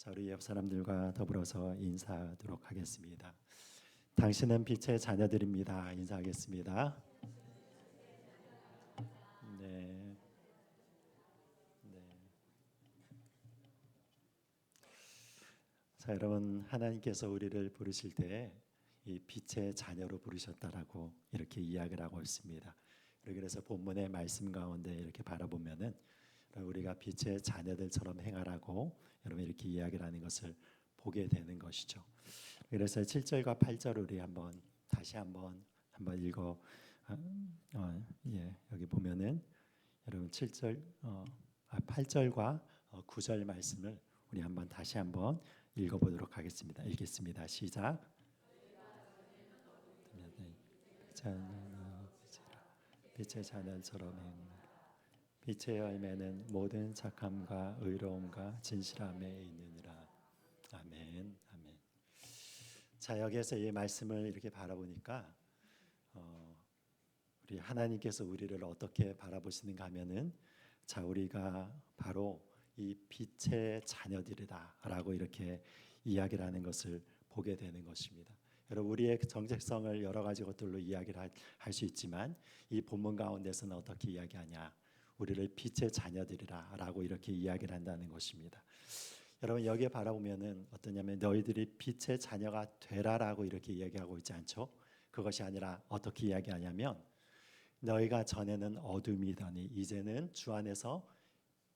자, 우리 옆 사람들과 더불어서 인사하도록 하겠습니다. 당신은 빛의 자녀들입니다. 인사하겠습니다. 네, 네. 자, 여러분, 하나님께서 우리를 부르실 때 이 빛의 자녀로 부르셨다라고 이렇게 이야기를 하고 있습니다. 그래서 본문의 말씀 가운데 이렇게 바라보면은 우리가 빛의 자녀들처럼 행하라고 여러분 이렇게 이야기를 하는 것을 보게 되는 것이죠. 그래서 7절과 8절 우리 다시 한번 읽어. 여기 보면은 여러분 8절과 9절 말씀을 우리 다시 한번 읽어보도록 하겠습니다. 읽겠습니다. 시작. 빛의 자녀처럼 행하라. 빛의 열매는 모든 착함과 의로움과 진실함에 있느니라. 아멘. 아멘. 자, 여기에서 이 말씀을 이렇게 바라보니까 우리 하나님께서 우리를 어떻게 바라보시는가 하면은 자, 우리가 바로 이 빛의 자녀들이다라고 이렇게 이야기를 하는 것을 보게 되는 것입니다. 여러분, 우리의 정체성을 여러 가지 것들로 이야기를 할 수 있지만 이 본문 가운데서는 어떻게 이야기하냐? 우리를 빛의 자녀들이라라고 이렇게 이야기를 한다는 것입니다. 여러분, 여기에 바라보면은 어떠냐면 너희들이 빛의 자녀가 되라라고 이렇게 이야기하고 있지 않죠? 그것이 아니라 어떻게 이야기하냐면 너희가 전에는 어둠이더니 이제는 주 안에서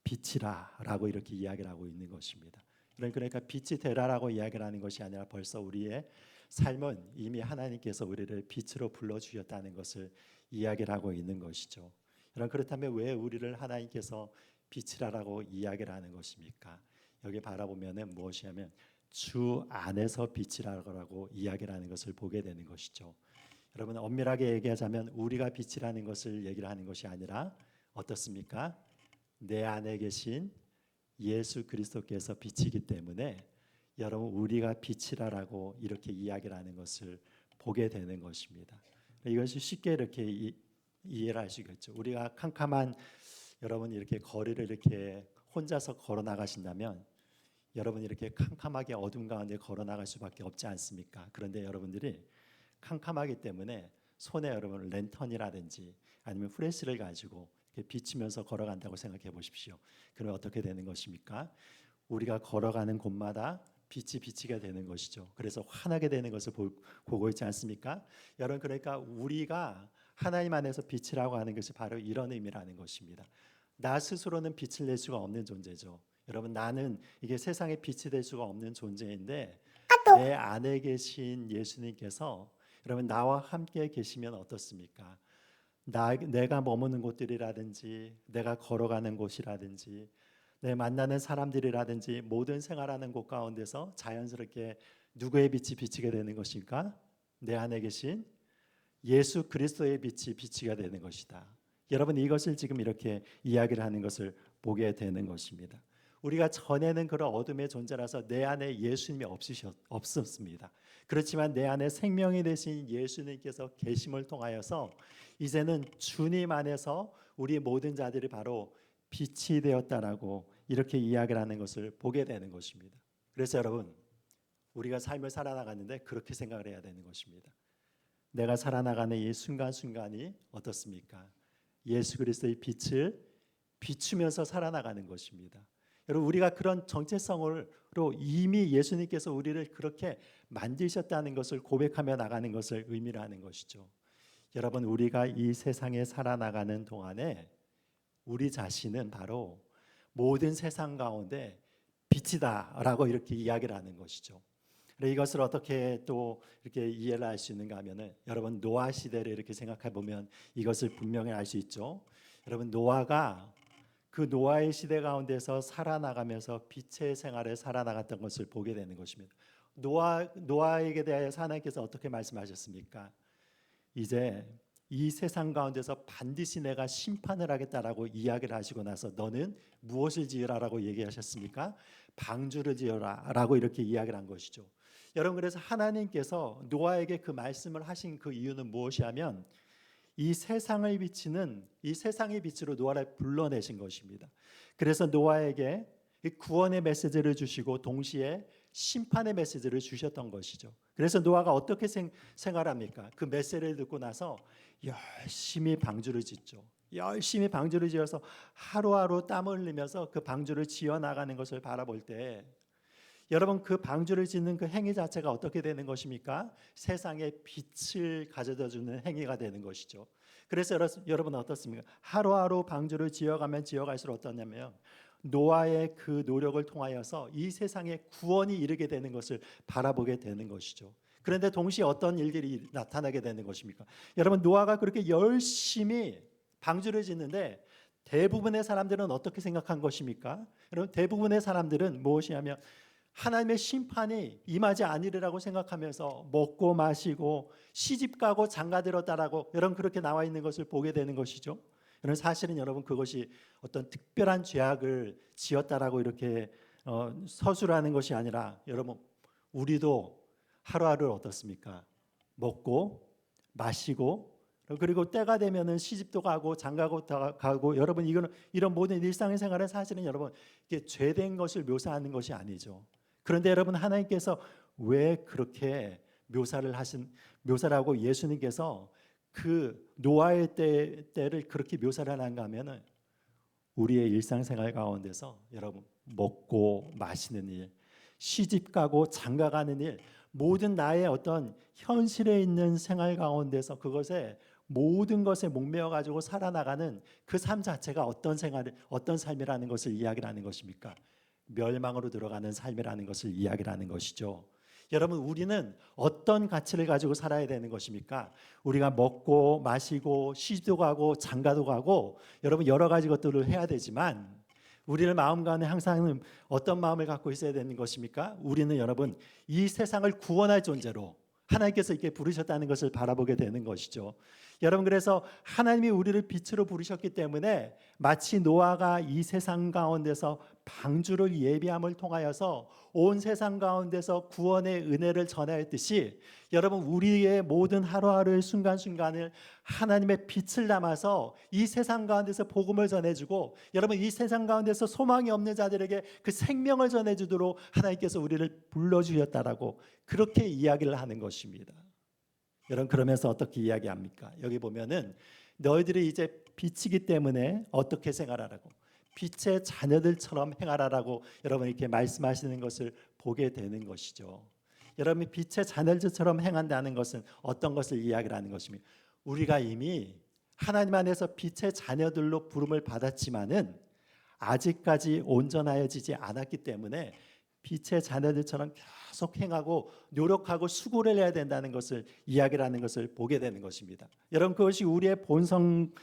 빛이라라고 이렇게 이야기를 하고 있는 것입니다. 그러니까 빛이 되라라고 이야기를 하는 것이 아니라 벌써 우리의 삶은 이미 하나님께서 우리를 빛으로 불러주셨다는 것을 이야기를 하고 있는 것이죠. 여러분, 그렇다면 왜 우리를 하나님께서 빛이라고 이야기를 하는 것입니까? 여기 바라보면은 무엇이냐면 주 안에서 빛이라고 이야기를 하는 것을 보게 되는 것이죠. 여러분, 엄밀하게 얘기하자면 우리가 빛이라는 것을 얘기를 하는 것이 아니라 어떻습니까? 내 안에 계신 예수 그리스도께서 빛이기 때문에 여러분 우리가 빛이라고 이렇게 이야기를 하는 것을 보게 되는 것입니다. 이것이 쉽게 이렇게 이해를 할 수 있겠죠. 우리가 캄캄한 여러분 이렇게 거리를 이렇게 혼자서 걸어 나가신다면 여러분 이렇게 캄캄하게 어둠 가운데 걸어 나갈 수밖에 없지 않습니까? 그런데 여러분들이 캄캄하기 때문에 손에 여러분 랜턴이라든지 아니면 플래시를 가지고 이렇게 비치면서 걸어간다고 생각해 보십시오. 그러면 어떻게 되는 것입니까? 우리가 걸어가는 곳마다 빛이 비치게 되는 것이죠. 그래서 환하게 되는 것을 보고 있지 않습니까? 여러분, 그러니까 우리가 하나님 안에서 빛이라고 하는 것이 바로 이런 의미라는 것입니다. 나 스스로는 빛을 낼 수가 없는 존재죠. 여러분, 나는 이게 세상에 빛이 될 수가 없는 존재인데 내 안에 계신 예수님께서 여러분 나와 함께 계시면 어떻습니까? 내가 머무는 곳들이라든지 내가 걸어가는 곳이라든지 내 만나는 사람들이라든지 모든 생활하는 곳 가운데서 자연스럽게 누구의 빛이 비치게 되는 것일까? 내 안에 계신 예수 그리스도의 빛이 비치게 되는 것이다. 여러분, 이것을 지금 이렇게 이야기를 하는 것을 보게 되는 것입니다. 우리가 전에는 그런 어둠의 존재라서 내 안에 예수님이 없었습니다. 그렇지만 내 안에 생명이 되신 예수님께서 계심을 통하여서 이제는 주님 안에서 우리 모든 자들이 바로 빛이 되었다라고 이렇게 이야기를 하는 것을 보게 되는 것입니다. 그래서 여러분, 우리가 삶을 살아나가는데 그렇게 생각을 해야 되는 것입니다. 내가 살아나가는 이 순간순간이 어떻습니까? 예수 그리스도의 빛을 비추면서 살아나가는 것입니다. 여러분, 우리가 그런 정체성으로 이미 예수님께서 우리를 그렇게 만드셨다는 것을 고백하며 나가는 것을 의미를 하는 것이죠. 여러분, 우리가 이 세상에 살아나가는 동안에 우리 자신은 바로 모든 세상 가운데 빛이다라고 이렇게 이야기를 하는 것이죠. 이것을 어떻게 또 이렇게 이해를 할 수 있는가 하면은 여러분 노아 시대를 이렇게 생각해 보면 이것을 분명히 알 수 있죠. 여러분, 노아가 그 노아의 시대 가운데서 살아나가면서 빛의 생활을 살아나갔던 것을 보게 되는 것입니다. 노아에게 대하여서 하나님께서 어떻게 말씀하셨습니까? 이제 이 세상 가운데서 반드시 내가 심판을 하겠다라고 이야기를 하시고 나서 너는 무엇을 지으라라고 얘기하셨습니까? 방주를 지어라라고 이렇게 이야기를 한 것이죠. 여러분, 그래서 하나님께서 노아에게 그 말씀을 하신 그 이유는 무엇이냐면 이 세상을 비치는 이 세상의 빛으로 노아를 불러내신 것입니다. 그래서 노아에게 이 구원의 메시지를 주시고 동시에 심판의 메시지를 주셨던 것이죠. 그래서 노아가 어떻게 생활합니까? 그 메시지를 듣고 나서 열심히 방주를 짓죠. 열심히 방주를 지어서 하루하루 땀을 흘리면서 그 방주를 지어 나가는 것을 바라볼 때, 여러분 그 방주를 짓는 그 행위 자체가 어떻게 되는 것입니까? 세상에 빛을 가져다 주는 행위가 되는 것이죠. 그래서 여러분 어떻습니까? 하루하루 방주를 지어가면 지어갈수록 어떠냐면 노아의 그 노력을 통하여서 이 세상에 구원이 이르게 되는 것을 바라보게 되는 것이죠. 그런데 동시에 어떤 일들이 나타나게 되는 것입니까? 여러분 노아가 그렇게 열심히 방주를 짓는데 대부분의 사람들은 어떻게 생각한 것입니까? 여러분 대부분의 사람들은 무엇이냐면 하나님의 심판이 임하지 아니리라고 생각하면서 먹고 마시고 시집가고 장가들었다라고 여러분 그렇게 나와 있는 것을 보게 되는 것이죠. 여러분 사실은 여러분 그것이 어떤 특별한 죄악을 지었다라고 이렇게 서술하는 것이 아니라, 여러분 우리도 하루하루 어떻습니까? 먹고 마시고 그리고 때가 되면은 시집도 가고 장가도 가고, 여러분 이런 모든 일상의 생활은 사실은 여러분 이게 죄된 것을 묘사하는 것이 아니죠. 그런데 여러분 하나님께서 왜 그렇게 묘사를 하고 예수님께서 그 노아의 때를 그렇게 묘사를 하는가 하면은 우리의 일상생활 가운데서 여러분 먹고 마시는 일, 시집가고 장가가는 일, 모든 나의 어떤 현실에 있는 생활 가운데서 그것에 모든 것에 목매어 가지고 살아나가는 그 삶 자체가 어떤 삶이라는 것을 이야기를 하는 것입니까? 멸망으로 들어가는 삶이라는 것을 이야기를 하는 것이죠. 여러분 우리는 어떤 가치를 가지고 살아야 되는 것입니까? 우리가 먹고 마시고 시도 가고 장가도 가고 여러분 여러 가지 것들을 해야 되지만 우리의 마음 가운데 항상 어떤 마음을 갖고 있어야 되는 것입니까? 우리는 여러분 이 세상을 구원할 존재로 하나님께서 이렇게 부르셨다는 것을 바라보게 되는 것이죠. 여러분 그래서 하나님이 우리를 빛으로 부르셨기 때문에 마치 노아가 이 세상 가운데서 방주를 예비함을 통하여서 온 세상 가운데서 구원의 은혜를 전하였듯이, 여러분 우리의 모든 하루하루의 순간순간을 하나님의 빛을 담아서 이 세상 가운데서 복음을 전해주고, 여러분 이 세상 가운데서 소망이 없는 자들에게 그 생명을 전해주도록 하나님께서 우리를 불러주셨다라고 그렇게 이야기를 하는 것입니다. 여러분 그러면서 어떻게 이야기합니까? 여기 보면은 너희들이 이제 빛이기 때문에 어떻게 생활하라고, 빛의 자녀들처럼 행하라라고 여러분 이렇게 말씀하시는 것을 보게 되는 것이죠. 여러분이 빛의 자녀들처럼 행한다는 것은 어떤 것을 이야기를 하는 것입니까? 우리가 이미 하나님 안에서 빛의 자녀들로 부름을 받았지만은 아직까지 온전하여지지 않았기 때문에 빛의 자녀들처럼 계속 행하고 노력하고 수고를 해야 된다는 것을 이야기를 하는 것을 보게 되는 것입니다. 여러분 그것이 우리의 본성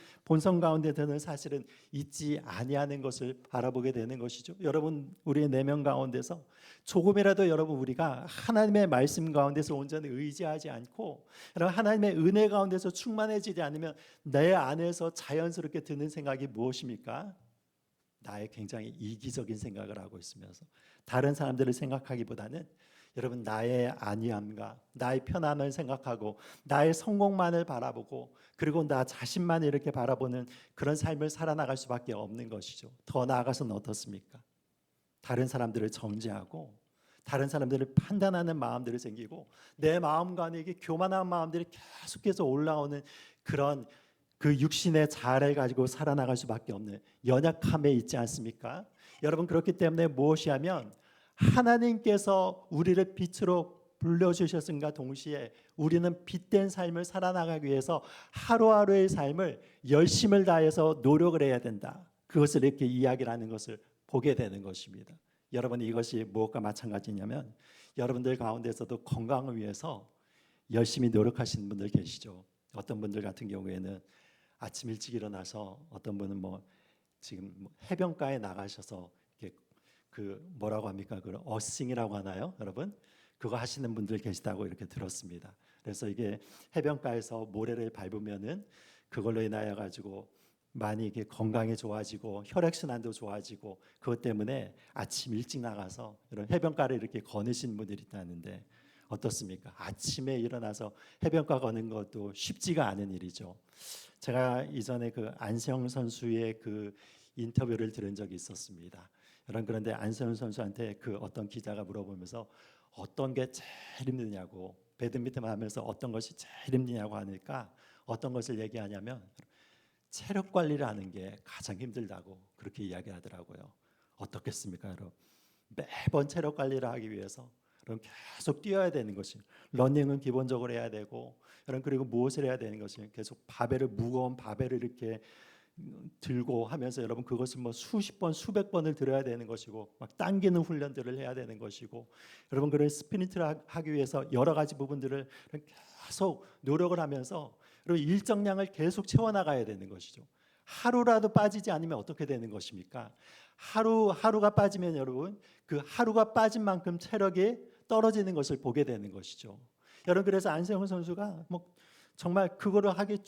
가운데서는 사실은 있지 아니하는 것을 바라보게 되는 것이죠. 여러분 우리의 내면 가운데서 조금이라도 여러분 우리가 하나님의 말씀 가운데서 온전히 의지하지 않고 여러분 하나님의 은혜 가운데서 충만해지지 않으면 내 안에서 자연스럽게 드는 생각이 무엇입니까? 나의 굉장히 이기적인 생각을 하고 있으면서 다른 사람들을 생각하기보다는 여러분 나의 안위함과 나의 편안을 생각하고 나의 성공만을 바라보고 그리고 나 자신만 이렇게 바라보는 그런 삶을 살아나갈 수밖에 없는 것이죠. 더 나아가서는 어떻습니까? 다른 사람들을 정죄하고 다른 사람들을 판단하는 마음들이 생기고 내 마음과 이게 교만한 마음들이 계속해서 올라오는 그런 그 육신의 자아를 가지고 살아나갈 수밖에 없는 연약함에 있지 않습니까? 여러분 그렇기 때문에 무엇이 하면 하나님께서 우리를 빛으로 불러주셨음과 동시에 우리는 빛된 삶을 살아나가기 위해서 하루하루의 삶을 열심을 다해서 노력을 해야 된다. 그것을 이렇게 이야기를 하는 것을 보게 되는 것입니다. 여러분 이것이 무엇과 마찬가지냐면 여러분들 가운데서도 건강을 위해서 열심히 노력하시는 분들 계시죠. 어떤 분들 같은 경우에는 아침 일찍 일어나서 어떤 분은 지금 해변가에 나가셔서 이렇게 그 뭐라고 합니까? 그 어싱이라고 하나요, 여러분? 그거 하시는 분들 계시다고 이렇게 들었습니다. 그래서 이게 해변가에서 모래를 밟으면은 그걸로 인하여 가지고 많이 이게 건강이 좋아지고 혈액순환도 좋아지고 그것 때문에 아침 일찍 나가서 이런 해변가를 이렇게 거니시는 분들이 있다는데 어떻습니까? 아침에 일어나서 해변가 거는 것도 쉽지가 않은 일이죠. 제가 이전에 그 안세영 선수의 그 인터뷰를 들은 적이 있었습니다. 그런데 안세훈 선수한테 그 어떤 기자가 물어보면서 어떤 게 제일 힘드냐고, 배드민턴 하면서 어떤 것이 제일 힘드냐고 하니까 어떤 것을 얘기하냐면 체력 관리를 하는 게 가장 힘들다고 그렇게 이야기하더라고요. 어떻겠습니까, 여러분? 매번 체력 관리를 하기 위해서 그럼 계속 뛰어야 되는 것이, 러닝은 기본적으로 해야 되고, 여러분 그리고 무엇을 해야 되는 것이, 계속 무거운 바벨을 이렇게 들고 하면서 여러분 그것을 뭐 수십 번 수백 번을 들어야 되는 것이고, 막 당기는 훈련들을 해야 되는 것이고, 여러분 그런 스프린트를 하기 위해서 여러 가지 부분들을 계속 노력을 하면서 여러분 일정량을 계속 채워나가야 되는 것이죠. 하루라도 빠지지 않으면 어떻게 되는 것입니까? 하루가 빠지면 여러분 그 하루가 빠진 만큼 체력이 떨어지는 것을 보게 되는 것이죠. 여러분 그래서 안세훈 선수가 뭐 정말 그거를 하기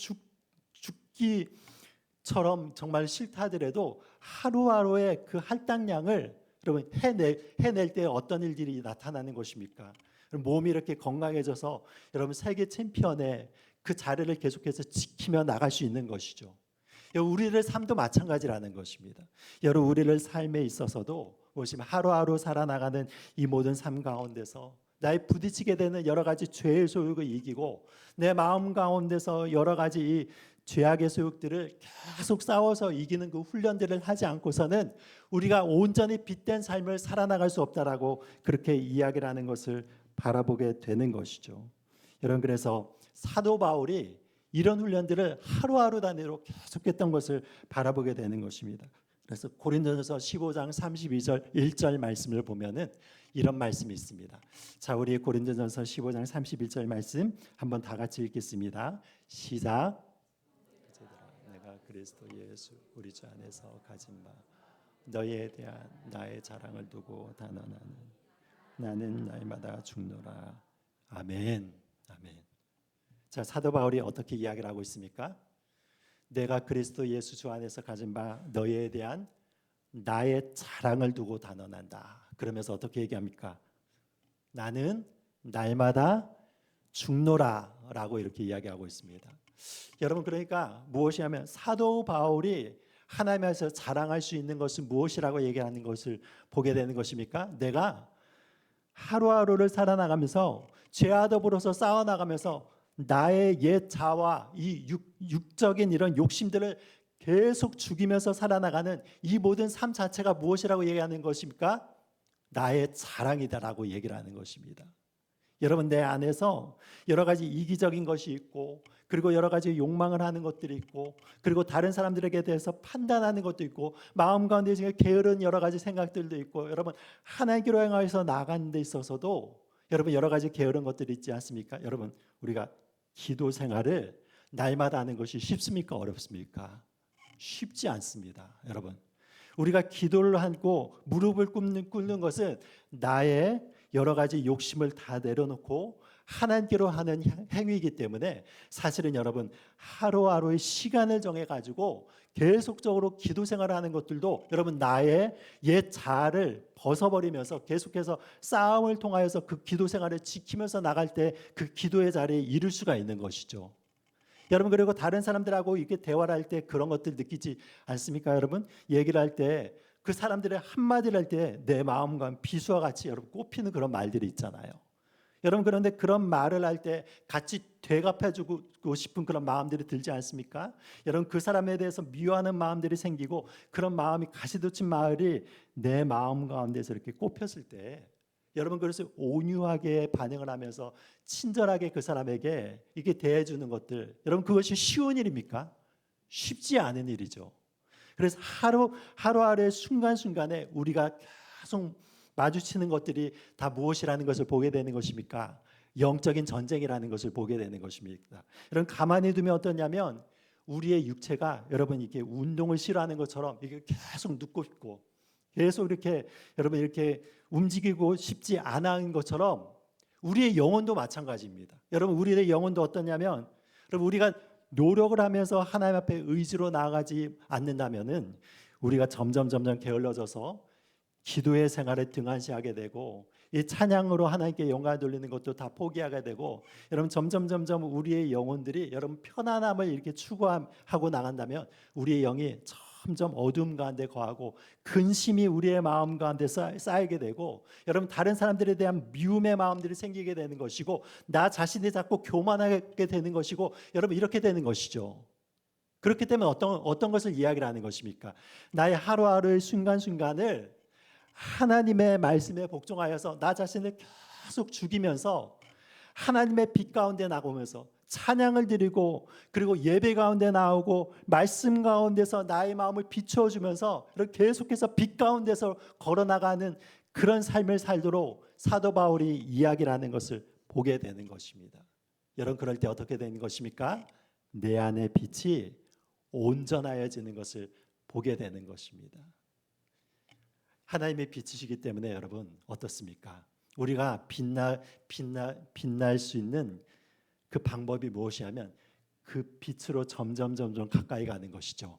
죽기처럼 정말 싫다 하더라도 하루하루의 그 할당량을 여러분 해낼 때 어떤 일들이 나타나는 것입니까? 몸이 이렇게 건강해져서 여러분 세계 챔피언의 그 자리를 계속해서 지키며 나갈 수 있는 것이죠. 우리를 삶도 마찬가지라는 것입니다. 여러분 우리를 삶에 있어서도 보시면 하루하루 살아나가는 이 모든 삶 가운데서 나의 부딪히게 되는 여러 가지 죄의 소욕을 이기고, 내 마음 가운데서 여러 가지 이 죄악의 소욕들을 계속 싸워서 이기는 그 훈련들을 하지 않고서는 우리가 온전히 빛된 삶을 살아나갈 수 없다라고 그렇게 이야기를 하는 것을 바라보게 되는 것이죠. 여러분 그래서 사도 바울이 이런 훈련들을 하루하루 단위로 계속했던 것을 바라보게 되는 것입니다. 그래서 고린도전서 15장 32절 1절 말씀을 보면은 이런 말씀이 있습니다. 자, 우리 고린도전서 15장 31절 말씀 한번 다 같이 읽겠습니다. 시작. 내가 그리스도 예수 우리 주 안에서 가진 바 너희에 대한 나의 자랑을 두고 단언하는 나는 날마다 죽노라. 아멘. 아멘. 자, 사도 바울이 어떻게 이야기를 하고 있습니까? 내가 그리스도 예수 주 안에서 가진 바 너희에 대한 나의 자랑을 두고 단언한다. 그러면서 어떻게 얘기합니까? 나는 날마다 죽노라 라고 이렇게 이야기하고 있습니다. 여러분 그러니까 무엇이 하면 사도 바울이 하나님께서 자랑할 수 있는 것은 무엇이라고 얘기하는 것을 보게 되는 것입니까? 내가 하루하루를 살아나가면서 죄와 더불어서 싸워나가면서 나의 옛 자와 이 육적인 이런 욕심들을 계속 죽이면서 살아나가는 이 모든 삶 자체가 무엇이라고 얘기하는 것입니까? 나의 자랑이다라고 얘기를 하는 것입니다. 여러분 내 안에서 여러 가지 이기적인 것이 있고, 그리고 여러 가지 욕망을 하는 것들이 있고, 그리고 다른 사람들에게 대해서 판단하는 것도 있고, 마음 가운데 게으른 여러 가지 생각들도 있고, 여러분 하나님께로 향해서 나아가는 데 있어서도 여러분 여러 가지 게으른 것들이 있지 않습니까? 여러분 우리가 기도 생활을 날마다 하는 것이 쉽습니까? 어렵습니까? 쉽지 않습니다. 여러분 우리가 기도를 하고 무릎을 꿇는 것은 나의 여러 가지 욕심을 다 내려놓고 하나님께로 하는 행위이기 때문에 사실은 여러분 하루하루의 시간을 정해가지고 계속적으로 기도 생활을 하는 것들도 여러분 나의 옛 자아를 벗어버리면서 계속해서 싸움을 통하여서 그 기도 생활을 지키면서 나갈 때 그 기도의 자리에 이를 수가 있는 것이죠. 여러분 그리고 다른 사람들하고 이렇게 대화를 할 때 그런 것들 느끼지 않습니까? 여러분 얘기를 할 때 그 사람들의 한마디를 할 때 내 마음과 비수와 같이 여러분 꼽히는 그런 말들이 있잖아요. 여러분 그런데 그런 말을 할 때 같이 되갚아주고 싶은 그런 마음들이 들지 않습니까? 여러분 그 사람에 대해서 미워하는 마음들이 생기고, 그런 마음이 가시돋친 마을이 내 마음 가운데서 이렇게 꼽혔을 때 여러분 그래서 온유하게 반응을 하면서 친절하게 그 사람에게 이렇게 대해주는 것들, 여러분 그것이 쉬운 일입니까? 쉽지 않은 일이죠. 그래서 하루하루의 순간순간에 우리가 계속 마주치는 것들이 다 무엇이라는 것을 보게 되는 것입니까? 영적인 전쟁이라는 것을 보게 되는 것입니다. 여러분 가만히 두면 어떠냐면 우리의 육체가 여러분 이렇게 운동을 싫어하는 것처럼 이게 계속 눕고 싶고 계속 이렇게 여러분 이렇게 움직이고 싶지 않은 것처럼 우리의 영혼도 마찬가지입니다. 여러분 우리의 영혼도 어떠냐면 여러분 우리가 노력을 하면서 하나님 앞에 의지로 나아가지 않는다면은 우리가 점점 게을러져서 기도의 생활에 등한시하게 되고, 이 찬양으로 하나님께 영광을 돌리는 것도 다 포기하게 되고, 여러분 점점 우리의 영혼들이 여러분 편안함을 이렇게 추구하고 나간다면 우리의 영이 점점 어둠 가운데 거하고 근심이 우리의 마음 가운데 쌓이게 되고, 여러분 다른 사람들에 대한 미움의 마음들이 생기게 되는 것이고, 나 자신이 자꾸 교만하게 되는 것이고, 여러분 이렇게 되는 것이죠. 그렇기 때문에 어떤 것을 이야기를 하는 것입니까? 나의 하루하루의 순간순간을 하나님의 말씀에 복종하여서 나 자신을 계속 죽이면서 하나님의 빛 가운데 나오면서 찬양을 드리고, 그리고 예배 가운데 나오고 말씀 가운데서 나의 마음을 비추어 주면서 계속해서 빛 가운데서 걸어나가는 그런 삶을 살도록 사도 바울이 이야기를 하는 것을 보게 되는 것입니다. 여러분 그럴 때 어떻게 되는 것입니까? 내 안의 빛이 온전하여지는 것을 보게 되는 것입니다. 하나님의 빛이시기 때문에 여러분 어떻습니까? 우리가 빛날 수 있는 그 방법이 무엇이냐면 그 빛으로 점점 가까이 가는 것이죠.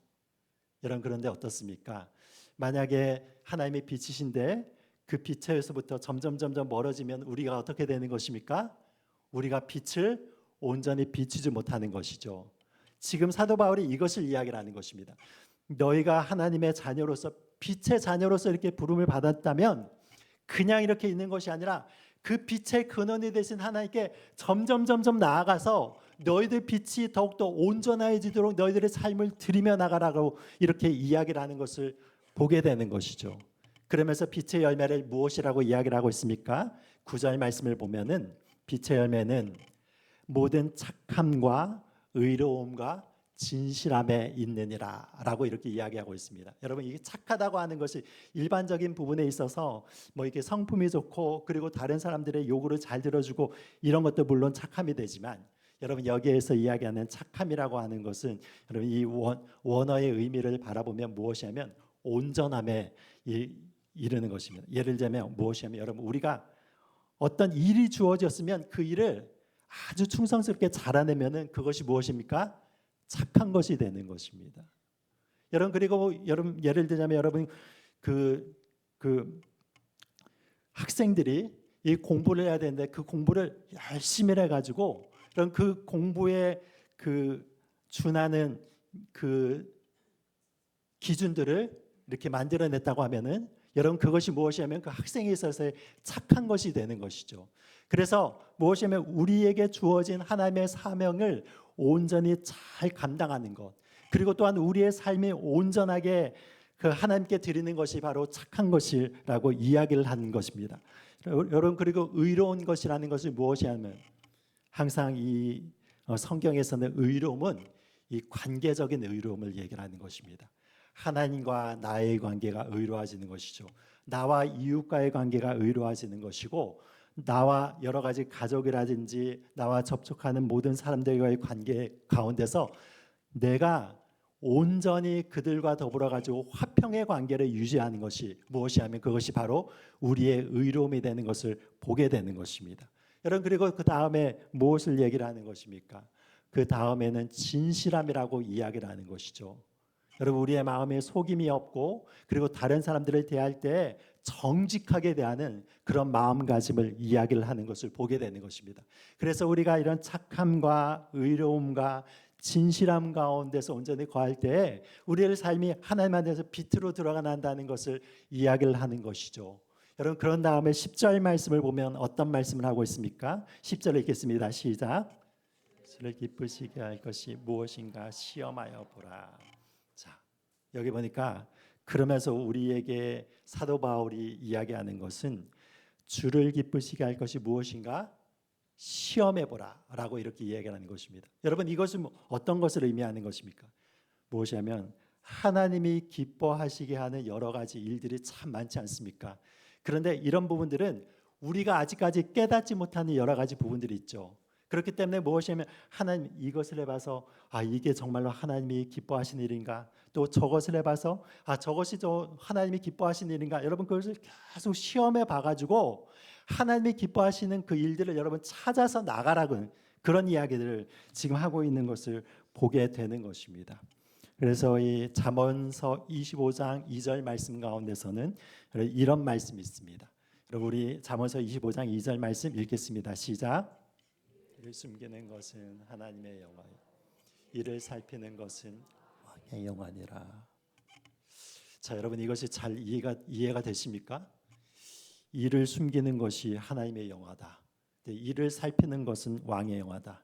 여러분 그런데 어떻습니까? 만약에 하나님의 빛이신데 그 빛에서부터 점점 멀어지면 우리가 어떻게 되는 것입니까? 우리가 빛을 온전히 비추지 못하는 것이죠. 지금 사도 바울이 이것을 이야기를 하는 것입니다. 너희가 하나님의 자녀로서, 빛의 자녀로서 이렇게 부름을 받았다면 그냥 이렇게 있는 것이 아니라 그 빛의 근원이 되신 하나님께 점점 나아가서 너희들 빛이 더욱더 온전해지도록 너희들의 삶을 드리며 나가라고 이렇게 이야기를 하는 것을 보게 되는 것이죠. 그러면서 빛의 열매를 무엇이라고 이야기를 하고 있습니까? 9절 말씀을 보면은 빛의 열매는 모든 착함과 의로움과 진실함에 있느니라 라고 이렇게 이야기하고 있습니다. 여러분 이게 착하다고 하는 것이 일반적인 부분에 있어서 뭐 이렇게 성품이 좋고 그리고 다른 사람들의 요구를 잘 들어주고 이런 것도 물론 착함이 되지만, 여러분 여기에서 이야기하는 착함이라고 하는 것은 여러분 이 원어의 의미를 바라보면 무엇이냐면 온전함에 이르는 것입니다. 예를 들면 무엇이냐면 여러분 우리가 어떤 일이 주어졌으면 그 일을 아주 충성스럽게 잘해내면은 그것이 무엇입니까? 착한 것이 되는 것입니다. 여러분 그리고 여러분 예를 들자면 여러분 그 학생들이 이 공부를 해야 되는데 그 공부를 열심히 해가지고 그런 그 공부에 그 준하는 그 기준들을 이렇게 만들어냈다고 하면은 여러분 그것이 무엇이냐면 그 학생에 있어서의 착한 것이 되는 것이죠. 그래서 무엇이냐면 우리에게 주어진 하나님의 사명을 온전히 잘 감당하는 것, 그리고 또한 우리의 삶이 온전하게 그 하나님께 드리는 것이 바로 착한 것이라고 이야기를 하는 것입니다. 여러분 그리고 의로운 것이라는 것이 무엇이냐면 항상 이 성경에서는 의로움은 이 관계적인 의로움을 얘기하는 것입니다. 하나님과 나의 관계가 의로워지는 것이죠. 나와 이웃과의 관계가 의로워지는 것이고, 나와 여러 가지 가족이라든지 나와 접촉하는 모든 사람들과의 관계 가운데서 내가 온전히 그들과 더불어 가지고 화평의 관계를 유지하는 것이 무엇이냐면 그것이 바로 우리의 의로움이 되는 것을 보게 되는 것입니다. 여러분 그리고 그 다음에 무엇을 얘기를 하는 것입니까? 그 다음에는 진실함이라고 이야기를 하는 것이죠. 여러분 우리의 마음에 속임이 없고 그리고 다른 사람들을 대할 때 정직하게 대하는 그런 마음가짐을 이야기를 하는 것을 보게 되는 것입니다. 그래서 우리가 이런 착함과 의로움과 진실함 가운데서 온전히 거할 때 우리의 삶이 하나님 안에서 빛으로 들어간다는 것을 이야기를 하는 것이죠. 여러분 그런 다음에 10절 말씀을 보면 어떤 말씀을 하고 있습니까? 10절을 읽겠습니다. 시작. 예수를 기쁘시게 할 것이 무엇인가 시험하여 보라. 자, 여기 보니까 그러면서 우리에게 사도 바울이 이야기하는 것은 주를 기쁘시게 할 것이 무엇인가 시험해 보라라고 이렇게 이야기하는 것입니다. 여러분 이것은 어떤 것을 의미하는 것입니까? 무엇이냐면 하나님이 기뻐하시게 하는 여러 가지 일들이 참 많지 않습니까? 그런데 이런 부분들은 우리가 아직까지 깨닫지 못하는 여러 가지 부분들이 있죠. 그렇기 때문에 무엇이냐면 하나님 이것을 해봐서 이게 정말로 하나님이 기뻐하시는 일인가, 또 저것을 해봐서 저것이 하나님이 기뻐하시는 일인가, 여러분 그것을 계속 시험해 봐가지고 하나님이 기뻐하시는 그 일들을 여러분 찾아서 나가라고 그런 이야기들을 지금 하고 있는 것을 보게 되는 것입니다. 그래서 이 잠언서 25장 2절 말씀 가운데서는 이런 말씀이 있습니다. 여러분 우리 잠언서 25장 2절 말씀 읽겠습니다. 시작. 이를 숨기는 것은 하나님의 영광, 이를 살피는 것은 왕의 영광이라. 자, 여러분 이것이 잘 이해가 되십니까? 이를 숨기는 것이 하나님의 영화다. 이를 살피는 것은 왕의 영화다.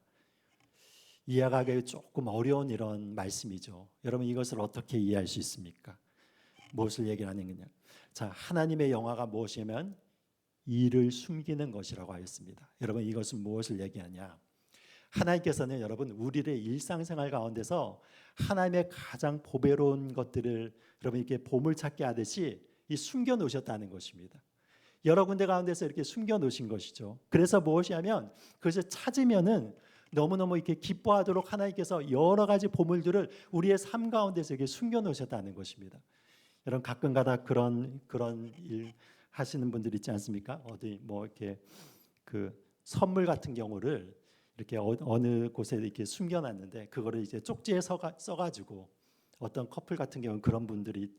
이해하기 조금 어려운 이런 말씀이죠. 여러분 이것을 어떻게 이해할 수 있습니까? 무엇을 얘기하는 거냐? 자, 하나님의 영화가 무엇이냐면 이를 숨기는 것이라고 하였습니다. 여러분 이것은 무엇을 얘기하냐? 하나님께서는 여러분 우리의 일상생활 가운데서 하나님의 가장 보배로운 것들을 여러분 이렇게 보물찾기 하듯이 이 숨겨 놓으셨다는 것입니다. 여러 군데 가운데서 이렇게 숨겨 놓으신 것이죠. 그래서 무엇이냐면 그것을 찾으면은 너무너무 이렇게 기뻐하도록 하나님께서 여러 가지 보물들을 우리의 삶 가운데서 이렇게 숨겨 놓으셨다는 것입니다. 여러분 가끔가다 그런 일 하시는 분들 있지 않습니까? 어디 뭐 이렇게 그 선물 같은 경우를 이렇게 어느 곳에 이렇게 숨겨놨는데 그거를 이제 쪽지에 써가지고 어떤 커플 같은 경우는 그런 분들이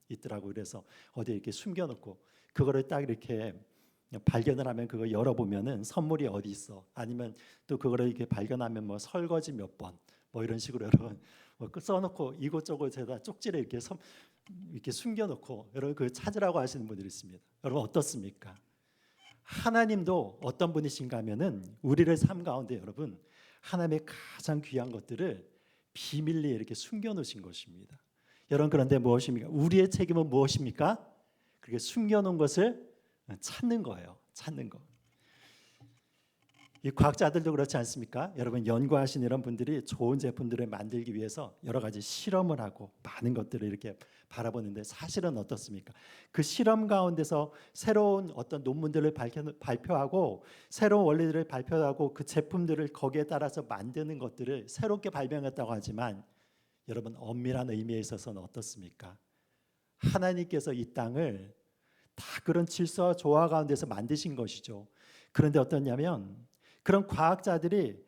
있더라고요. 그래서 어디에 이렇게 숨겨놓고 그거를 딱 이렇게 발견을 하면 그거 열어보면은 선물이 어디 있어? 아니면 또 그거를 이렇게 발견하면 뭐 설거지 몇 번 뭐 이런 식으로 여러분 뭐 써놓고 이곳저곳에다 쪽지를 이렇게 숨겨놓고 여러분 그 찾으라고 하시는 분들이 있습니다. 여러분 어떻습니까? 하나님도 어떤 분이신가 하면은 우리를 삶 가운데 여러분 하나님의 가장 귀한 것들을 비밀리에 이렇게 숨겨놓으신 것입니다. 여러분 그런데 무엇입니까? 우리의 책임은 무엇입니까? 그렇게 숨겨놓은 것을 찾는 거예요. 찾는 거. 이 과학자들도 그렇지 않습니까? 여러분 연구하신 이런 분들이 좋은 제품들을 만들기 위해서 여러 가지 실험을 하고 많은 것들을 이렇게 바라보는데 사실은 어떻습니까? 그 실험 가운데서 새로운 어떤 논문들을 발표하고 새로운 원리들을 발표하고 그 제품들을 거기에 따라서 만드는 것들을 새롭게 발명했다고 하지만 여러분 엄밀한 의미에 있어서는 어떻습니까? 하나님께서 이 땅을 다 그런 질서와 조화 가운데서 만드신 것이죠. 그런데 어떠냐면 그런 과학자들이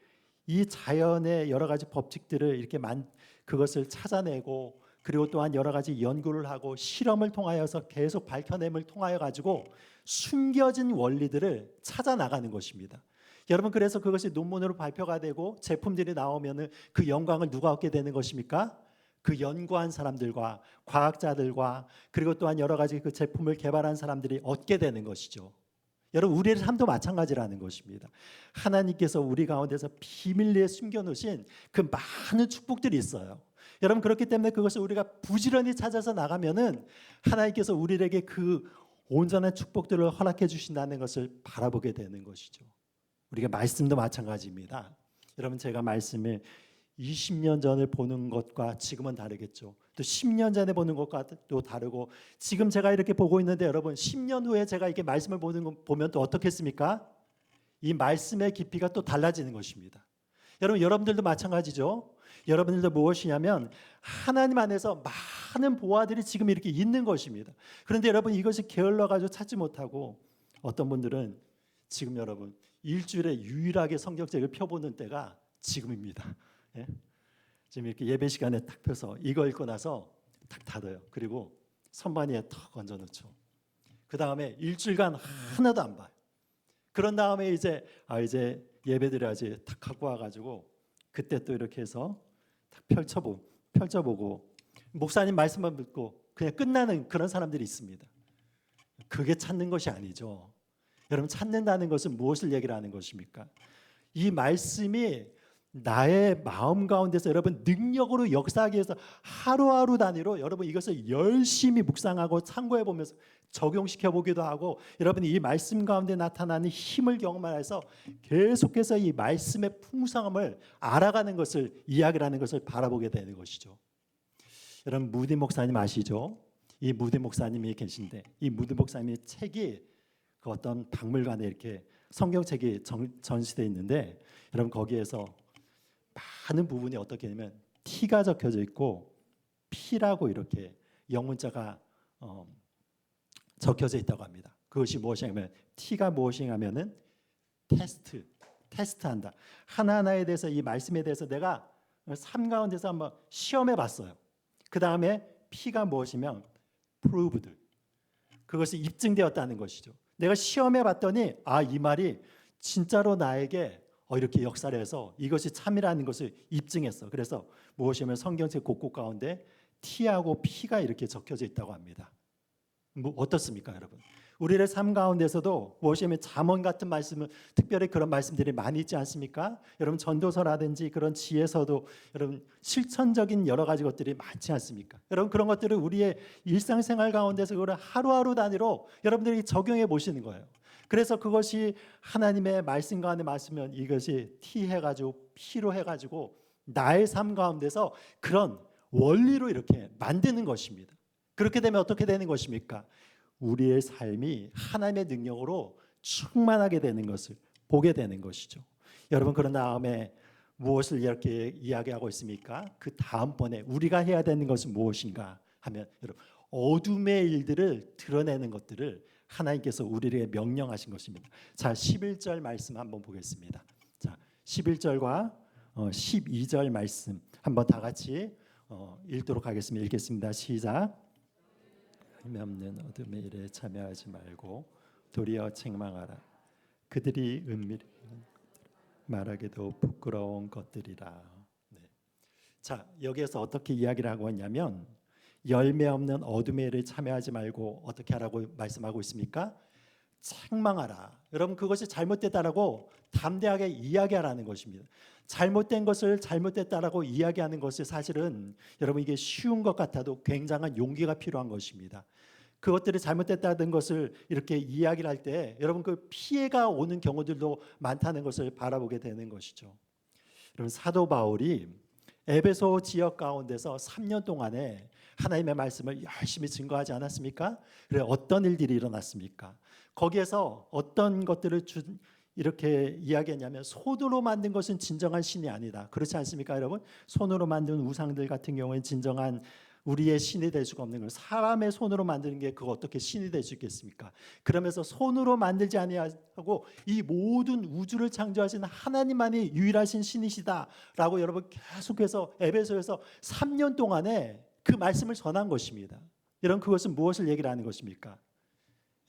이 자연의 여러 가지 법칙들을 이렇게 그것을 찾아내고 그리고 또한 여러 가지 연구를 하고 실험을 통하여서 계속 밝혀냄을 통하여 가지고 숨겨진 원리들을 찾아 나가는 것입니다. 여러분 그래서 그것이 논문으로 발표가 되고 제품들이 나오면은 그 영광을 누가 얻게 되는 것입니까? 그 연구한 사람들과 과학자들과 그리고 또한 여러 가지 그 제품을 개발한 사람들이 얻게 되는 것이죠. 여러분 우리의 삶도 마찬가지라는 것입니다. 하나님께서 우리 가운데서 비밀리에 숨겨놓으신 그 많은 축복들이 있어요. 여러분 그렇기 때문에 그것을 우리가 부지런히 찾아서 나가면은 하나님께서 우리에게 그 온전한 축복들을 허락해 주신다는 것을 바라보게 되는 것이죠. 우리가 말씀도 마찬가지입니다. 여러분 제가 말씀을 20년 전을 보는 것과 지금은 다르겠죠. 또 10년 전에 보는 것과 또 다르고 지금 제가 이렇게 보고 있는데 여러분 10년 후에 제가 이렇게 말씀을 보면 또 어떻겠습니까? 이 말씀의 깊이가 또 달라지는 것입니다. 여러분들도 마찬가지죠. 여러분들도 무엇이냐면 하나님 안에서 많은 보화들이 지금 이렇게 있는 것입니다. 그런데 여러분 이것이 게을러 가지고 찾지 못하고 어떤 분들은 지금 여러분 일주일에 유일하게 성경책을 펴보는 때가 지금입니다. 예? 지금 이렇게 예배 시간에 딱 펴서 이거 읽고 나서 딱 닫아요. 그리고 선반위에 턱 얹어놓죠. 그 다음에 일주일간 하나도 안 봐요. 그런 다음에 이제 예배 드려야지 탁 갖고 와가지고 그때 또 이렇게 해서 딱 펼쳐보고 목사님 말씀만 듣고 그냥 끝나는 그런 사람들이 있습니다. 그게 찾는 것이 아니죠. 여러분 찾는다는 것은 무엇을 얘기를 하는 것입니까? 이 말씀이 나의 마음 가운데서 여러분 능력으로 역사하기 위해서 하루하루 단위로 여러분 이것을 열심히 묵상하고 참고해 보면서 적용시켜 보기도 하고 여러분이 이 말씀 가운데 나타나는 힘을 경험해서 계속해서 이 말씀의 풍성함을 알아가는 것을 이야기를 하는 것을 바라보게 되는 것이죠. 여러분 무디 목사님 아시죠? 이 무디 목사님이 계신데 이 무디 목사님의 책이 그 어떤 박물관에 이렇게 성경책이 전시되어 있는데 여러분 거기에서 많은 부분이 어떻게 되냐면 T가 적혀져 있고 P라고 이렇게 영문자가 적혀져 있다고 합니다. 그것이 무엇이냐면 T가 무엇이냐면은 테스트한다. 하나하나에 대해서 이 말씀에 대해서 내가 삶 가운데서 한번 시험해 봤어요. 그 다음에 P가 무엇이면 proved. 그것이 입증되었다는 것이죠. 내가 시험해 봤더니 이 말이 진짜로 나에게 이렇게 역사를 해서 이것이 참이라는 것을 입증했어. 그래서 무엇이냐면 성경책 곳곳 가운데 T하고 P가 이렇게 적혀져 있다고 합니다. 뭐 어떻습니까, 여러분? 우리의 삶 가운데서도 무엇이면 잠언 같은 말씀은 특별히 그런 말씀들이 많이 있지 않습니까? 여러분 전도서라든지 그런 지혜서도 여러분 실천적인 여러 가지 것들이 많지 않습니까? 여러분 그런 것들을 우리의 일상생활 가운데서 그걸 하루하루 단위로 여러분들이 적용해 보시는 거예요. 그래서 그것이 하나님의 말씀 가운데 말씀면 이것이 T 해가지고 P로 해가지고 나의 삶 가운데서 그런 원리로 이렇게 만드는 것입니다. 그렇게 되면 어떻게 되는 것입니까? 우리의 삶이 하나님의 능력으로 충만하게 되는 것을 보게 되는 것이죠. 여러분 그런 다음에 무엇을 이렇게 이야기하고 있습니까? 그 다음번에 우리가 해야 되는 것은 무엇인가 하면 여러분 어둠의 일들을 드러내는 것들을 하나님께서 우리에게 명령하신 것입니다. 자, 11절 말씀 한번 보겠습니다. 자, 11절과 12절 말씀 한번 다 같이 읽도록 하겠습니다. 읽겠습니다. 시작. 힘 없는 어둠의 일에 참여하지 말고 도리어 책망하라. 그들이 은밀히 말하기도 부끄러운 것들이라. 네. 자, 여기에서 어떻게 이야기를 하고 있냐면 열매 없는 어둠의 일에 참여하지 말고 어떻게 하라고 말씀하고 있습니까? 책망하라. 여러분 그것이 잘못됐다라고 담대하게 이야기하라는 것입니다. 잘못된 것을 잘못됐다라고 이야기하는 것이 사실은 여러분 이게 쉬운 것 같아도 굉장한 용기가 필요한 것입니다. 그것들이 잘못됐다는 것을 이렇게 이야기를 할 때 여러분 그 피해가 오는 경우들도 많다는 것을 바라보게 되는 것이죠. 여러분 사도 바울이 에베소 지역 가운데서 3년 동안에 하나님의 말씀을 열심히 증거하지 않았습니까? 그래 어떤 일들이 일어났습니까? 거기에서 어떤 것들을 이렇게 이야기했냐면 손으로 만든 것은 진정한 신이 아니다. 그렇지 않습니까, 여러분? 손으로 만든 우상들 같은 경우에는 진정한 우리의 신이 될 수가 없는 거예요. 사람의 손으로 만드는 게 그거 어떻게 신이 될 수 있겠습니까? 그러면서 손으로 만들지 아니하고 이 모든 우주를 창조하신 하나님만이 유일하신 신이시다라고 여러분 계속해서 에베소에서 3년 동안에 그 말씀을 전한 것입니다. 여러분 그것은 무엇을 얘기를 하는 것입니까?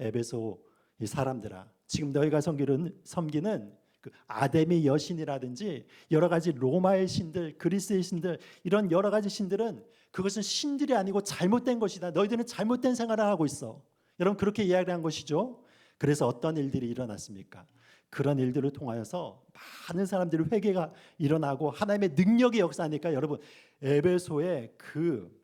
에베소 이 사람들아, 지금 너희가 섬기는 그 아데미 여신이라든지 여러 가지 로마의 신들, 그리스의 신들 이런 여러 가지 신들은 그것은 신들이 아니고 잘못된 것이다. 너희들은 잘못된 생활을 하고 있어. 여러분 그렇게 이야기한 것이죠. 그래서 어떤 일들이 일어났습니까? 그런 일들을 통하여서 많은 사람들이 회개가 일어나고 하나님의 능력이 역사하니까 여러분 에베소의 그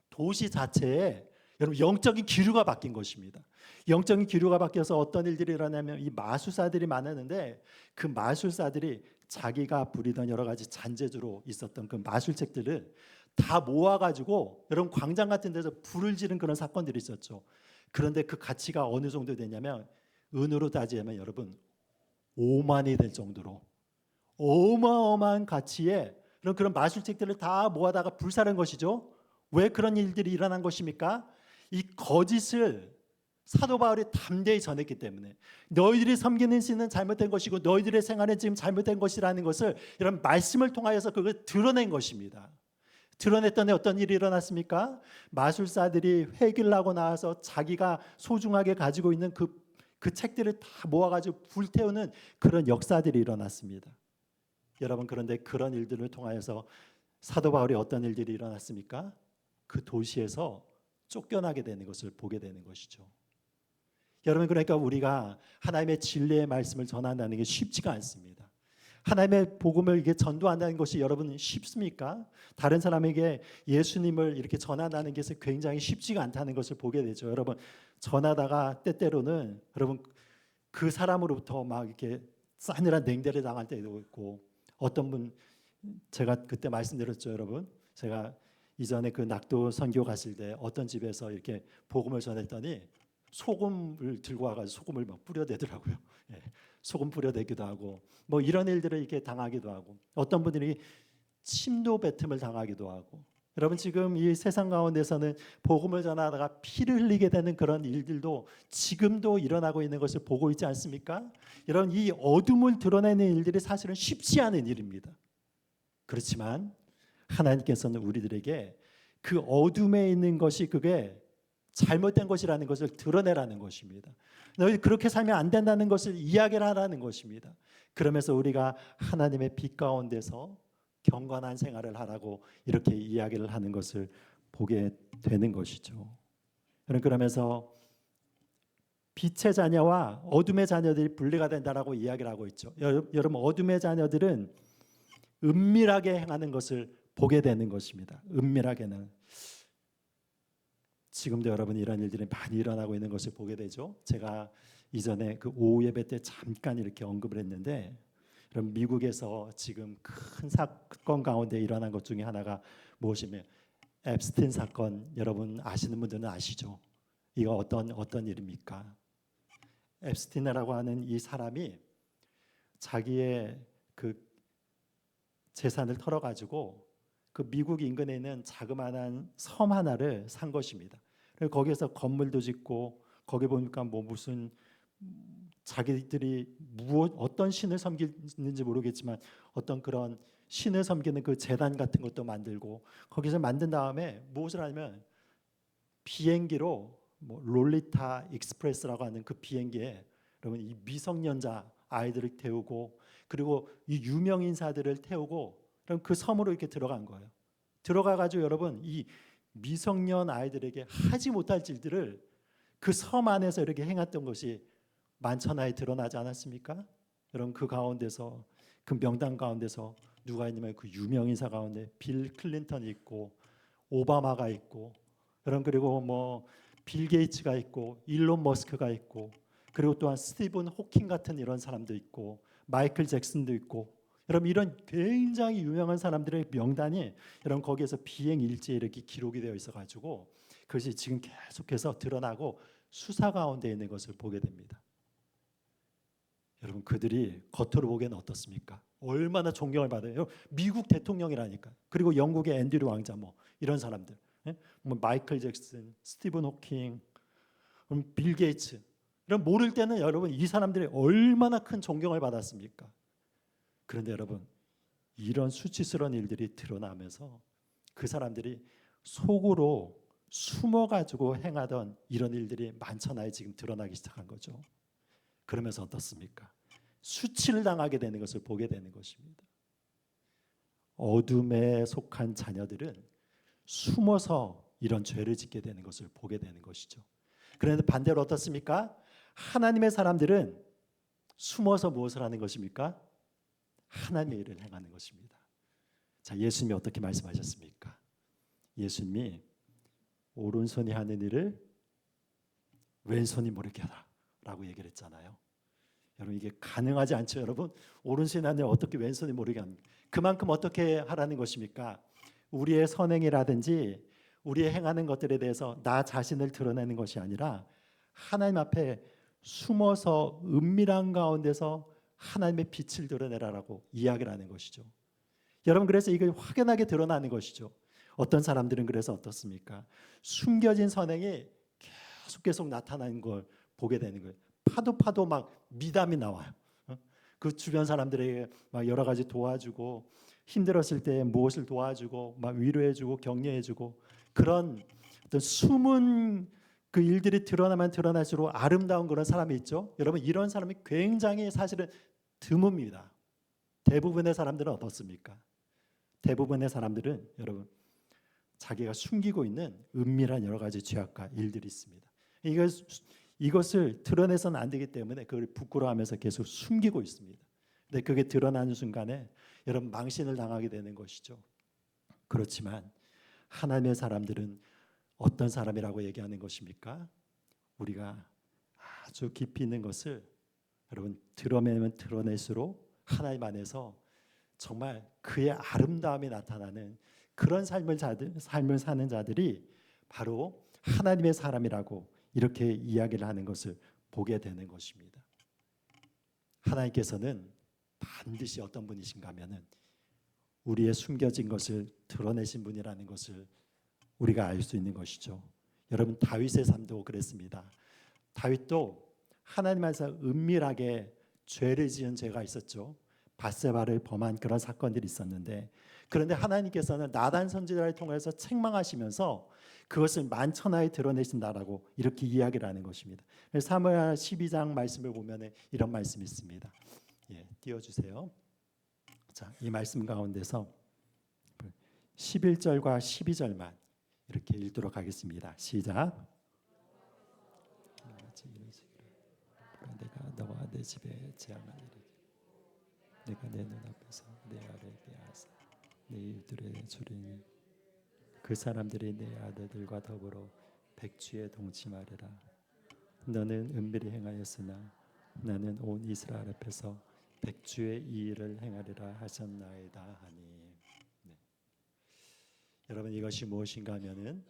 도시 자체에 여러분 영적인 기류가 바뀐 것입니다. 영적인 기류가 바뀌어서 어떤 일들이 일어나면 이 마술사들이 많았는데 그 마술사들이 자기가 부리던 여러 가지 잔재주로 있었던 그 마술책들을 다 모아가지고 여러분 광장 같은 데서 불을 지른 그런 사건들이 있었죠. 그런데 그 가치가 어느 정도 되냐면 은으로 따지면 여러분 5만이 될 정도로 어마어마한 가치의 그런 마술책들을 다 모아다가 불사른 것이죠. 왜 그런 일들이 일어난 것입니까? 이 거짓을 사도 바울이 담대히 전했기 때문에 너희들이 섬기는 신은 잘못된 것이고 너희들의 생활은 지금 잘못된 것이라는 것을 이런 말씀을 통하여서 그걸 드러낸 것입니다. 드러냈더니 어떤 일이 일어났습니까? 마술사들이 회개를 하고 나와서 자기가 소중하게 가지고 있는 그 책들을 다 모아가지고 불태우는 그런 역사들이 일어났습니다. 여러분 그런데 그런 일들을 통하여서 사도 바울이 어떤 일들이 일어났습니까? 그 도시에서 쫓겨나게 되는 것을 보게 되는 것이죠. 여러분 그러니까 우리가 하나님의 진리의 말씀을 전한다는 게 쉽지가 않습니다. 하나님의 복음을 이게 전도한다는 것이 여러분 쉽습니까? 다른 사람에게 예수님을 이렇게 전한다는 것이 굉장히 쉽지가 않다는 것을 보게 되죠. 여러분 전하다가 때때로는 여러분 그 사람으로부터 막 이렇게 싸늘한 냉대를 당할 때도 있고 어떤 분 제가 그때 말씀드렸죠, 여러분. 제가 이전에 그 낙도 선교 갔을 때 어떤 집에서 이렇게 복음을 전했더니 소금을 들고 와가지고 소금을 막 뿌려대더라고요. 예, 소금 뿌려대기도 하고 뭐 이런 일들을 이렇게 당하기도 하고 어떤 분들이 침도 뱉음을 당하기도 하고 여러분 지금 이 세상 가운데서는 복음을 전하다가 피를 흘리게 되는 그런 일들도 지금도 일어나고 있는 것을 보고 있지 않습니까? 이런 이 어둠을 드러내는 일들이 사실은 쉽지 않은 일입니다. 그렇지만 하나님께서는 우리들에게 그 어둠에 있는 것이 그게 잘못된 것이라는 것을 드러내라는 것입니다. 너희 그렇게 살면 안 된다는 것을 이야기를 하라는 것입니다. 그러면서 우리가 하나님의 빛 가운데서 경건한 생활을 하라고 이렇게 이야기를 하는 것을 보게 되는 것이죠. 그러면서 빛의 자녀와 어둠의 자녀들이 분리가 된다라고 이야기를 하고 있죠. 여러분, 어둠의 자녀들은 은밀하게 행하는 것을 보게 되는 것입니다. 은밀하게는. 지금도 여러분 이런 일들이 많이 일어나고 있는 것을 보게 되죠. 제가 이전에 그 오후 예배 때 잠깐 이렇게 언급을 했는데, 그럼 미국에서 지금 큰 사건 가운데 일어난 것 중에 하나가 무엇이면 앱스틴 사건. 여러분 아시는 분들은 아시죠? 이거 어떤 일입니까? 앱스틴이라고 하는 이 사람이 자기의 그 재산을 털어가지고 그 미국 인근에 있는 자그마한 섬 하나를 산 것입니다. 그리고 거기에서 건물도 짓고, 거기 보니까 뭐 무슨 자기들이 어떤 신을 섬기는지 모르겠지만 어떤 그런 신을 섬기는 그 제단 같은 것도 만들고, 거기서 만든 다음에 무엇을 하냐면 비행기로 뭐 롤리타 익스프레스라고 하는 그 비행기에 여러분 이 미성년자 아이들을 태우고, 그리고 이 유명 인사들을 태우고, 그럼 그 섬으로 이렇게 들어간 거예요. 들어가 가지고 여러분 이 미성년 아이들에게 하지 못할 일들을 그 섬 안에서 이렇게 행했던 것이 만천하에 드러나지 않았습니까? 여러분 그 가운데서, 그 명단 가운데서 누가 있냐면 그 유명 인사 가운데 빌 클린턴이 있고, 오바마가 있고, 여러분 그리고 뭐 빌 게이츠가 있고, 일론 머스크가 있고, 그리고 또한 스티븐 호킹 같은 이런 사람도 있고, 마이클 잭슨도 있고, 여러분 이런 굉장히 유명한 사람들의 명단이 여러분 거기에서 비행 일지에 이렇게 기록이 되어 있어 가지고 그것이 지금 계속해서 드러나고 수사 가운데 있는 것을 보게 됩니다. 여러분 그들이 겉으로 보기에는 어떻습니까? 얼마나 존경을 받아요. 미국 대통령이라니까. 그리고 영국의 앤드류 왕자 뭐 이런 사람들, 뭐 마이클 잭슨, 스티븐 호킹, 빌 게이츠. 이런 모를 때는 여러분 이 사람들이 얼마나 큰 존경을 받았습니까? 그런데 여러분 이런 수치스러운 일들이 드러나면서 그 사람들이 속으로 숨어가지고 행하던 이런 일들이 만천하에 지금 드러나기 시작한 거죠. 그러면서 어떻습니까? 수치를 당하게 되는 것을 보게 되는 것입니다. 어둠에 속한 자녀들은 숨어서 이런 죄를 짓게 되는 것을 보게 되는 것이죠. 그런데 반대로 어떻습니까? 하나님의 사람들은 숨어서 무엇을 하는 것입니까? 하나님의 일을 행하는 것입니다. 자, 예수님이 어떻게 말씀하셨습니까? 예수님이 오른손이 하는 일을 왼손이 모르게 하라 라고 얘기를 했잖아요. 여러분 이게 가능하지 않죠. 여러분 오른손이 하는 일을 어떻게 왼손이 모르게 합니까? 그만큼 어떻게 하라는 것입니까? 우리의 선행이라든지 우리의 행하는 것들에 대해서 나 자신을 드러내는 것이 아니라 하나님 앞에 숨어서 은밀한 가운데서 하나님의 빛을 드러내라라고 이야기를 하는 것이죠. 여러분 그래서 이게 확연하게 드러나는 것이죠. 어떤 사람들은 그래서 어떻습니까? 숨겨진 선행이 계속 나타나는 걸 보게 되는 거예요. 파도 막 미담이 나와요. 그 주변 사람들에게 막 여러 가지 도와주고, 힘들었을 때 무엇을 도와주고 막 위로해주고 격려해주고, 그런 어떤 숨은 그 일들이 드러나면 드러날수록 아름다운 그런 사람이 있죠. 여러분 이런 사람이 굉장히 사실은 드뭅니다. 대부분의 사람들은 어떻습니까? 대부분의 사람들은 여러분 자기가 숨기고 있는 은밀한 여러 가지 죄악과 일들이 있습니다. 이것을 드러내서는 안 되기 때문에 그걸 부끄러워하면서 계속 숨기고 있습니다. 근데 그게 드러나는 순간에 여러분 망신을 당하게 되는 것이죠. 그렇지만 하나님의 사람들은 어떤 사람이라고 얘기하는 것입니까? 우리가 아주 깊이 있는 것을 여러분 드러내면 드러낼수록 하나님 안에서 정말 그의 아름다움이 나타나는 그런 삶을 사는 자들이 바로 하나님의 사람이라고 이렇게 이야기를 하는 것을 보게 되는 것입니다. 하나님께서는 반드시 어떤 분이신가 하면은 우리의 숨겨진 것을 드러내신 분이라는 것을 우리가 알 수 있는 것이죠. 여러분 다윗의 삶도 그랬습니다. 다윗도 하나님 안에서 은밀하게 죄를 지은 죄가 있었죠. 밧세바를 범한 그런 사건들이 있었는데, 그런데 하나님께서는 나단 선지자를 통해서 책망하시면서 그것을 만천하에 드러내신다라고 이렇게 이야기를 하는 것입니다. 사무엘 12장 말씀을 보면 이런 말씀이 있습니다. 띄워주세요. 자, 이 말씀 가운데서 11절과 12절만 이렇게 읽도록 하겠습니다. 시작. 내가 너와 내 집에 재앙하리라. 내가 내 눈앞에서 내 아래에게 하사 내 이웃들의 주리니 그 사람들이 내 아들들과 더불어 백주에 동침하리라. 너는 은밀히 행하였으나 나는 온 이스라엘 앞에서 백주의 이 일을 행하리라 하셨나이다 하니. 네. 여러분, 이것이 무엇인가 하면은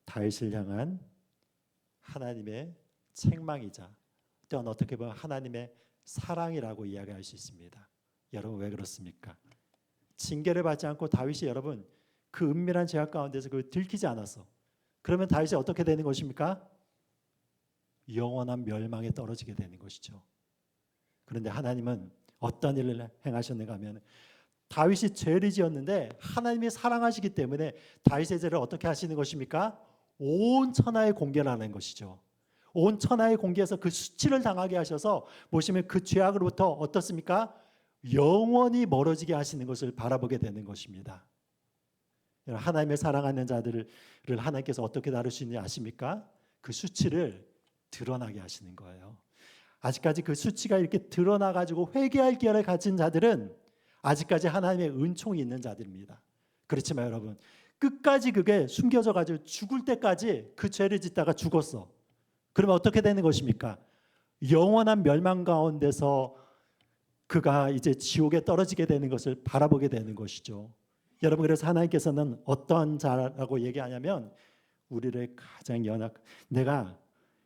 다윗을 향한 하나님의 책망이자 또한 어떻게 보면 하나님의 사랑이라고 이야기할 수 있습니다. 여러분, 왜 그렇습니까? 징계를 받지 않고 다윗이 여러분 그 은밀한 죄악 가운데서 그 들키지 않았어. 그러면 다윗이 어떻게 되는 것입니까? 영원한 멸망에 떨어지게 되는 것이죠. 그런데 하나님은 어떤 일을 행하셨는가 하면 다윗이 죄를 지었는데 하나님이 사랑하시기 때문에 다윗의 죄를 어떻게 하시는 것입니까? 온 천하에 공개를 하는 것이죠. 온 천하에 공개해서 그 수치를 당하게 하셔서 보시면 그 죄악으로부터 어떻습니까? 영원히 멀어지게 하시는 것을 바라보게 되는 것입니다. 하나님의 사랑하는 자들을 하나님께서 어떻게 다루시는지 아십니까? 그 수치를 드러나게 하시는 거예요. 아직까지 그 수치가 이렇게 드러나가지고 회개할 기회를 가진 자들은 아직까지 하나님의 은총이 있는 자들입니다. 그렇지만 여러분, 끝까지 그게 숨겨져가지고 죽을 때까지 그 죄를 짓다가 죽었어. 그러면 어떻게 되는 것입니까? 영원한 멸망 가운데서 그가 이제 지옥에 떨어지게 되는 것을 바라보게 되는 것이죠. 여러분, 그래서 하나님께서는 어떤 자라고 얘기하냐면 우리를 가장 내가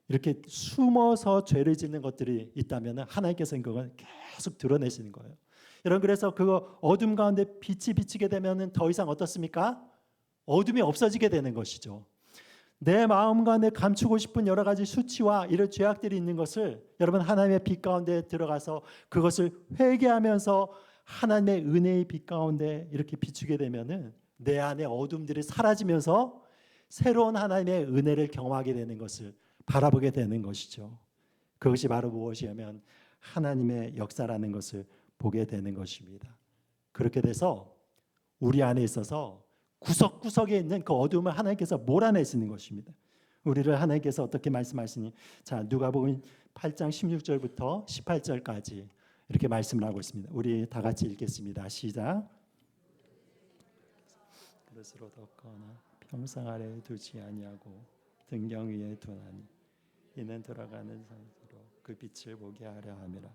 이렇게 숨어서 죄를 짓는 것들이 있다면 하나님께서는 그걸 계속 드러내시는 거예요. 여러분, 그래서 그 어둠 가운데 빛이 비치게 되면 더 이상 어떻습니까? 어둠이 없어지게 되는 것이죠. 내 마음 가운데 감추고 싶은 여러 가지 수치와 이런 죄악들이 있는 것을 여러분 하나님의 빛 가운데 들어가서 그것을 회개하면서 하나님의 은혜의 빛 가운데 이렇게 비추게 되면은 내 안에 어둠들이 사라지면서 새로운 하나님의 은혜를 경험하게 되는 것을 바라보게 되는 것이죠. 그것이 바로 무엇이냐면 하나님의 역사라는 것을 보게 되는 것입니다. 그렇게 돼서 우리 안에 있어서 구석구석에 있는 그 어둠을 하나님께서 몰아내시는 것입니다. 우리를 하나님께서 어떻게 말씀하시니? 자, 누가복음 8장 16절부터 18절까지 이렇게 말씀을 하고 있습니다. 우리 다 같이 읽겠습니다. 시작. 그릇으로 덮거나 평상 아래에 두지 아니하고 등경 위에 두나니 이는 돌아가는 산으로 그 빛을 보게 하려 함이라.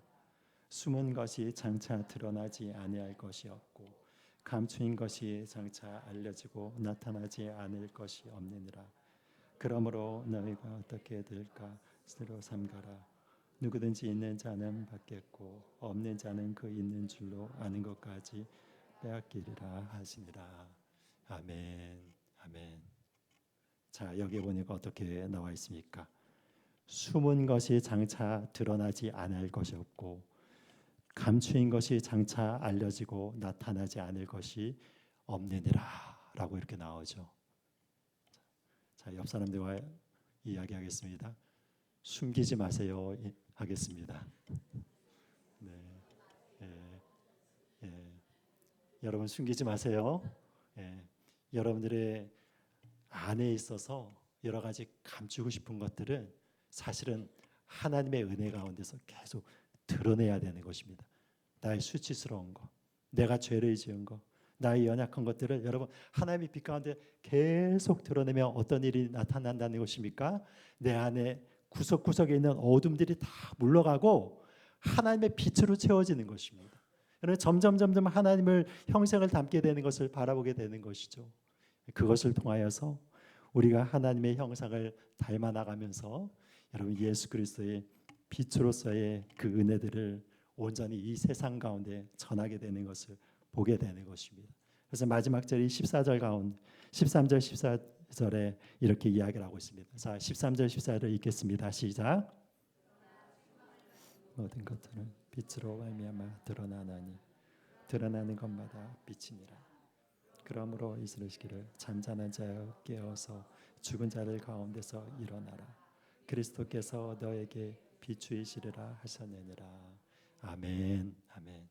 숨은 것이 장차 드러나지 아니할 것이 없고 감추인 것이 장차 알려지고 나타나지 않을 것이 없느니라. 그러므로 너희가 어떻게 될까 스스로 삼가라. 누구든지 있는 자는 받겠고 없는 자는 그 있는 줄로 아는 것까지 빼앗기리라 하시니라. 아멘. 아멘. 자, 여기 보니까 어떻게 나와 있습니까? 숨은 것이 장차 드러나지 않을 것이 없고 감추인 것이 장차 알려지고 나타나지 않을 것이 없느니라 라고 이렇게 나오죠. 자, 옆 사람들과 이야기하겠습니다. 숨기지 마세요 하겠습니다. 네, 예, 예. 여러분 숨기지 마세요. 예. 여러분들의 안에 있어서 여러 가지 감추고 싶은 것들은 사실은 하나님의 은혜 가운데서 계속 드러내야 되는 것입니다. 나의 수치스러운 것, 내가 죄를 지은 것, 나의 연약한 것들을 여러분 하나님의 빛 가운데 계속 드러내면 어떤 일이 나타난다는 것입니까? 내 안에 구석구석에 있는 어둠들이 다 물러가고 하나님의 빛으로 채워지는 것입니다. 여러분 점점 하나님을 형상을 담게 되는 것을 바라보게 되는 것이죠. 그것을 통하여서 우리가 하나님의 형상을 닮아 나가면서 여러분 예수 그리스도의 빛으로서의 그 은혜들을 온전히 이 세상 가운데 전하게 되는 것을 보게 되는 것입니다. 그래서 마지막 절이 14절 가운데 13절 14절에 이렇게 이야기를 하고 있습니다. 자, 13절 14절을 읽겠습니다. 시작. 모든 것들은 빛으로 말미암아 드러나나니 드러나는 것마다 빛이니라. 그러므로 이스라엘시기를 잠자는 자여 깨어서 죽은 자들 가운데서 일어나라. 그리스도께서 너에게 비추이시리라 하셨느니라. 아멘. 아멘.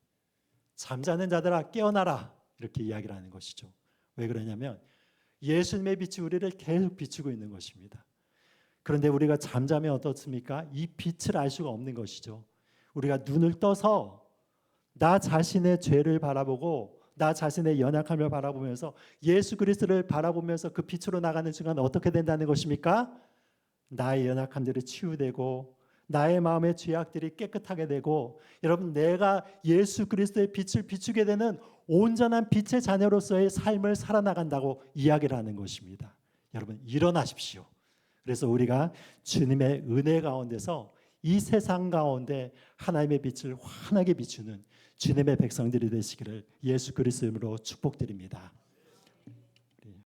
잠자는 자들아 깨어나라 이렇게 이야기를 하는 것이죠. 왜 그러냐면 예수님의 빛이 우리를 계속 비추고 있는 것입니다. 그런데 우리가 잠자면 어떻습니까? 이 빛을 알 수가 없는 것이죠. 우리가 눈을 떠서 나 자신의 죄를 바라보고 나 자신의 연약함을 바라보면서 예수 그리스도를 바라보면서 그 빛으로 나가는 순간 어떻게 된다는 것입니까? 나의 연약함들이 치유되고 나의 마음의 죄악들이 깨끗하게 되고, 여러분, 내가 예수 그리스도의 빛을 비추게 되는 온전한 빛의 자녀로서의 삶을 살아나간다고 이야기를 하는 것입니다. 여러분, 일어나십시오. 그래서 우리가 주님의 은혜 가운데서 이 세상 가운데 하나님의 빛을 환하게 비추는 주님의 백성들이 되시기를 예수 그리스도 이름으로 축복드립니다.